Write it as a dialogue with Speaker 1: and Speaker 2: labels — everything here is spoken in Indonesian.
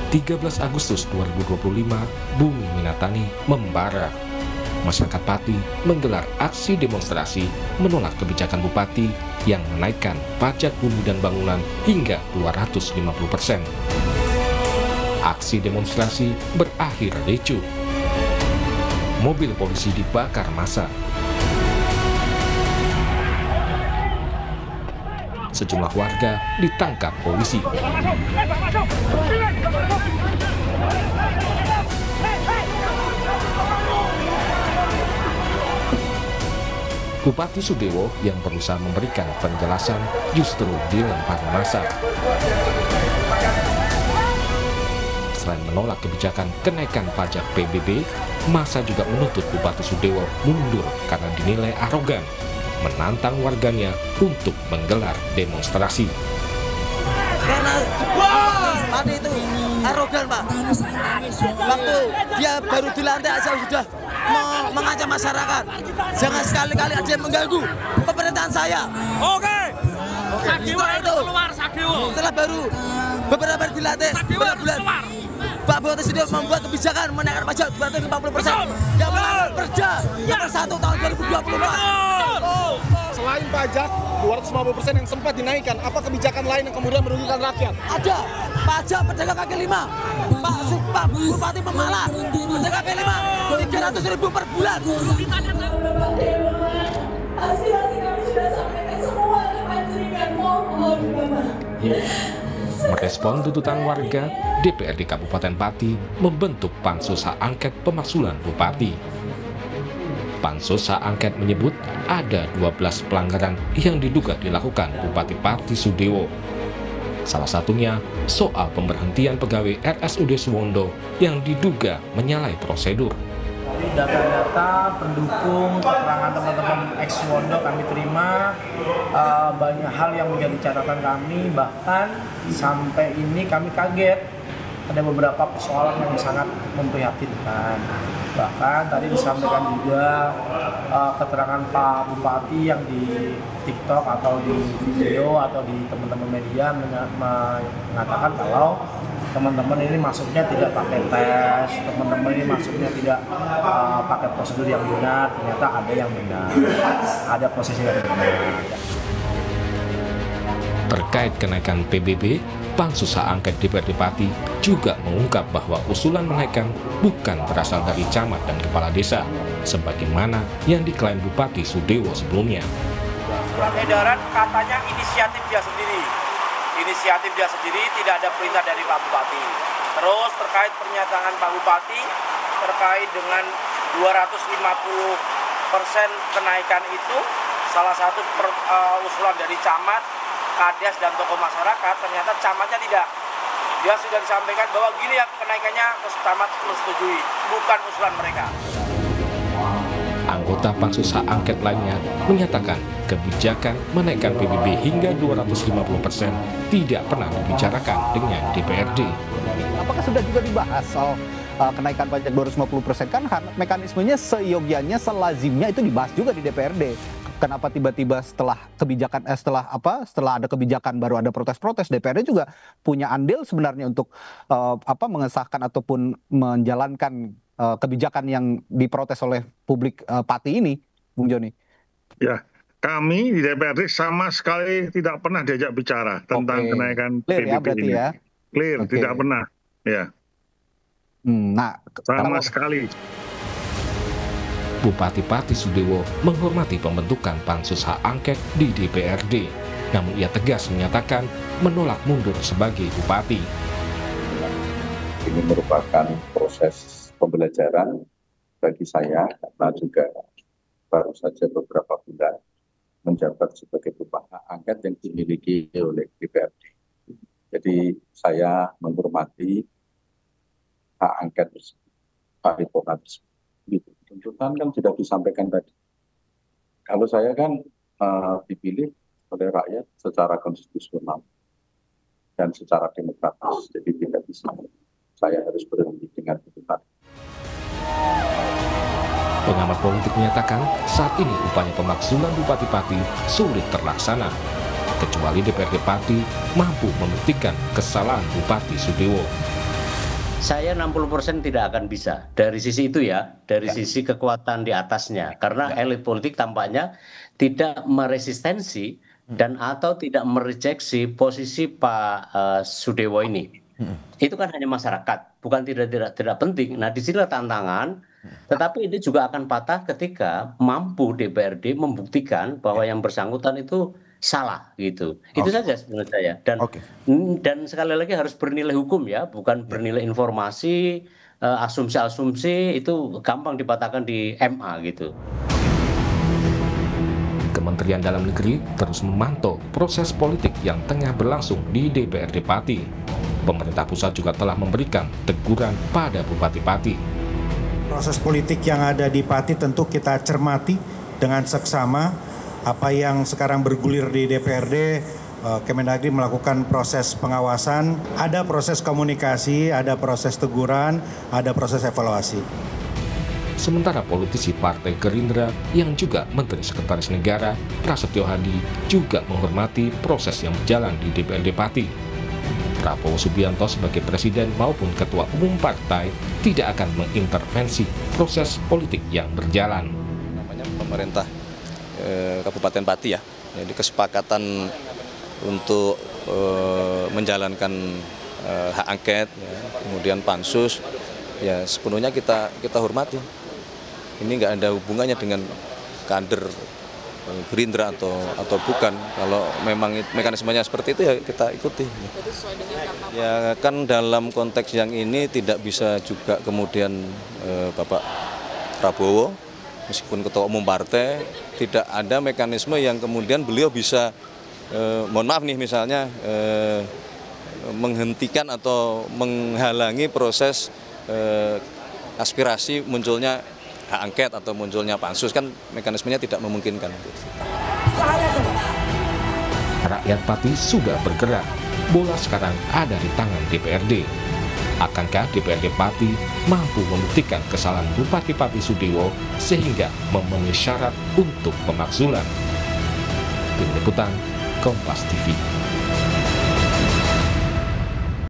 Speaker 1: 13 Agustus 2025, bumi Minatani membara. Masyarakat Pati menggelar aksi demonstrasi menolak kebijakan bupati yang menaikkan pajak bumi dan bangunan hingga 250%. Aksi demonstrasi berakhir ricuh. Mobil polisi dibakar massa. Sejumlah warga ditangkap polisi. Bupati Sudewo yang berusaha memberikan penjelasan justru dilempar massa. Selain menolak kebijakan kenaikan pajak PBB, massa juga menuntut Bupati Sudewo mundur karena dinilai arogan, menantang warganya untuk menggelar demonstrasi.
Speaker 2: Karena Pati itu arogan, Pak. Waktu dia baru dilantik aja sudah mengancam masyarakat. Jangan sekali-kali ada yang mengganggu pemerintahan saya.
Speaker 3: Oke. Sadewo itu keluar, Sadewo.
Speaker 2: Setelah baru beberapa hari dilantik, beberapa bulan, Pak Bupati Sudewo membuat kebijakan menaikkan pajak 250%. Yang melanggar Perda nomor 1 tahun 2024.
Speaker 4: Selain pajak 250% yang sempat dinaikkan, apa kebijakan lain yang kemudian merugikan rakyat?
Speaker 2: Ada pajak pedagang kaki lima. Pak Bupati Pemalang, pedagang kaki lima 300.000 per bulan.
Speaker 5: Aspirasi kami sudah sampaikan semua ke Panjeringan, mohon
Speaker 1: Merespon tuntutan warga, DPRD Kabupaten Pati membentuk Pansus Hak Angket Pemakzulan Bupati. Pansus Hak Angket menyebut ada 12 pelanggaran yang diduga dilakukan Bupati Pati Sudewo. Salah satunya soal pemberhentian pegawai RSUD Suwondo yang diduga menyalahi prosedur.
Speaker 6: Dari data-data pendukung keterangan teman-teman ex Suwondo kami terima banyak hal yang menjadi catatan kami, bahkan sampai ini kami kaget ada beberapa persoalan yang sangat memprihatinkan. Bahkan tadi disampaikan juga keterangan Pak Bupati yang di TikTok atau di video atau di teman-teman media mengatakan kalau teman-teman ini masuknya tidak pakai tes, teman-teman ini masuknya tidak pakai prosedur yang benar. Ternyata ada yang benar, ada proses yang benar.
Speaker 1: Terkait kenaikan PBB, Pansus Hak Angket DPRD Pati juga mengungkap bahwa usulan menaikkan bukan berasal dari camat dan kepala desa, sebagaimana yang diklaim Bupati Sudewo sebelumnya.
Speaker 7: Surat edaran katanya inisiatif dia sendiri. Inisiatif dia sendiri, tidak ada perintah dari Pak Bupati. Terus terkait pernyataan Pak Bupati terkait dengan 250% kenaikan itu, salah satu usulan dari camat, kades dan tokoh masyarakat, ternyata camatnya tidak. Dia sudah disampaikan bahwa gini ya kenaikannya, terus camat menyetujui, bukan usulan mereka.
Speaker 1: Anggota Pansus Hak Angket lainnya menyatakan kebijakan menaikkan PBB hingga 250% tidak pernah dibicarakan dengan DPRD.
Speaker 8: Apakah sudah juga dibahas soal kenaikan pajak 250%? Kan mekanismenya seyogianya, selazimnya itu dibahas juga di DPRD. Kenapa tiba-tiba setelah kebijakan setelah ada kebijakan baru ada protes-protes? DPRD juga punya andil sebenarnya untuk mengesahkan ataupun menjalankan kebijakan yang diprotes oleh publik Pati ini, Bung Joni.
Speaker 9: Ya, kami di DPRD sama sekali tidak pernah diajak bicara tentang kenaikan
Speaker 8: PBB ya, berarti
Speaker 9: ini.
Speaker 8: Ya?
Speaker 9: Clear, tidak pernah. Ya.
Speaker 8: Nah,
Speaker 9: sama sekali.
Speaker 1: Bupati Pati Sudewo menghormati pembentukan Pansus Hak Angket di DPRD, namun ia tegas menyatakan menolak mundur sebagai bupati.
Speaker 10: Ini merupakan proses pembelajaran bagi saya karena juga baru saja beberapa bulan menjabat sebagai bupati hak angket yang dimiliki oleh DPRD. Jadi saya menghormati hak angket paripurna tersebut. Tuntutan kan sudah disampaikan tadi. Kalau saya kan dipilih oleh rakyat secara konstitusional dan secara demokratis, jadi tidak bisa saya harus berhenti dengan tuntutan.
Speaker 1: Pengamat politik menyatakan saat ini upaya pemakzulan Bupati Pati sulit terlaksana, kecuali DPRD Pati mampu membuktikan kesalahan Bupati Sudewo.
Speaker 11: Saya 60% tidak akan bisa dari sisi itu ya, dari sisi kekuatan di atasnya. Karena elit politik tampaknya tidak meresistensi dan atau tidak merejeksi posisi Pak Sudewo ini. Itu kan hanya masyarakat, bukan tidak penting. Nah, disinilah tantangan. Tetapi ini juga akan patah ketika mampu DPRD membuktikan bahwa yang bersangkutan itu salah gitu. Itu saja menurut saya. Dan sekali lagi harus bernilai hukum ya, bukan bernilai informasi, asumsi-asumsi itu gampang dipatahkan di MA gitu.
Speaker 1: Kementerian Dalam Negeri terus memantau proses politik yang tengah berlangsung di DPRD Pati. Pemerintah pusat juga telah memberikan teguran pada Bupati Pati.
Speaker 12: Proses politik yang ada di Pati tentu kita cermati dengan seksama. Apa yang sekarang bergulir di DPRD, Kemendagri melakukan proses pengawasan, ada proses komunikasi, ada proses teguran, ada proses evaluasi.
Speaker 1: Sementara politisi Partai Gerindra yang juga Menteri Sekretaris Negara, Prasetyo Hadi, juga menghormati proses yang berjalan di DPRD Pati. Prabowo Subianto sebagai Presiden maupun Ketua Umum Partai tidak akan mengintervensi proses politik yang berjalan.
Speaker 13: Namanya pemerintah Kabupaten Pati ya, jadi kesepakatan untuk menjalankan hak angket, ya, kemudian pansus, ya sepenuhnya kita hormati. Ini nggak ada hubungannya dengan kader Gerindra atau bukan. Kalau memang mekanismenya seperti itu ya kita ikuti. Ya kan dalam konteks yang ini tidak bisa juga kemudian Bapak Prabowo meskipun ketua umum partai tidak ada mekanisme yang kemudian beliau bisa mohon maaf nih misalnya menghentikan atau menghalangi proses aspirasi munculnya hak angket atau munculnya pansus, kan mekanismenya tidak memungkinkan.
Speaker 1: Rakyat Pati sudah bergerak, bola sekarang ada di tangan DPRD. Akankah DPRD Pati mampu membuktikan kesalahan Bupati Pati Sudewo sehingga memenuhi syarat untuk pemakzulan? Tim Liputan Kompas TV.